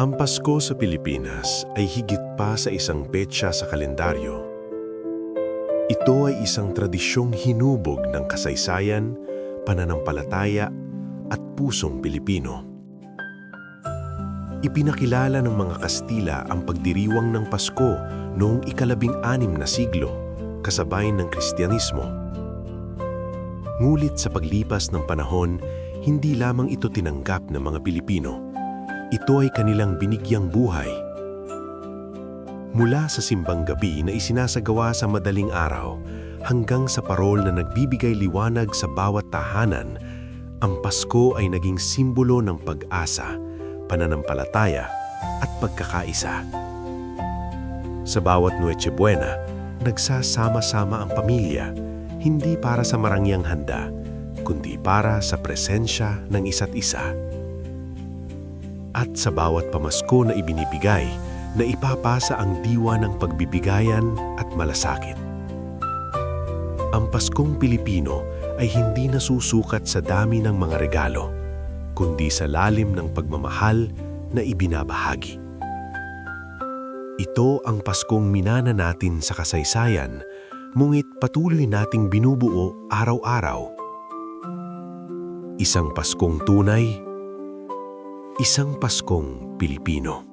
Ang Pasko sa Pilipinas ay higit pa sa isang petsa sa kalendaryo. Ito ay isang tradisyong hinubog ng kasaysayan, pananampalataya at pusong Pilipino. Ipinakilala ng mga Kastila ang pagdiriwang ng Pasko noong ika-16 na siglo, kasabay ng Kristyanismo. Ngulit sa paglipas ng panahon, hindi lamang ito tinanggap ng mga Pilipino. Ito ay kanilang binigyang buhay. Mula sa simbang gabi na isinasagawa sa madaling araw hanggang sa parol na nagbibigay liwanag sa bawat tahanan, ang Pasko ay naging simbolo ng pag-asa, pananampalataya at pagkakaisa. Sa bawat Noche Buena, nagsasama-sama ang pamilya, hindi para sa marangyang handa, kundi para sa presensya ng isa't isa. At sa bawat pamasko na ibinibigay, na ipapasa ang diwa ng pagbibigayan at malasakit. Ang Paskong Pilipino ay hindi nasusukat sa dami ng mga regalo, kundi sa lalim ng pagmamahal na ibinabahagi. Ito ang Paskong minana natin sa kasaysayan, ngunit patuloy nating binubuo araw-araw. Isang Paskong tunay, isang Paskong Pilipino.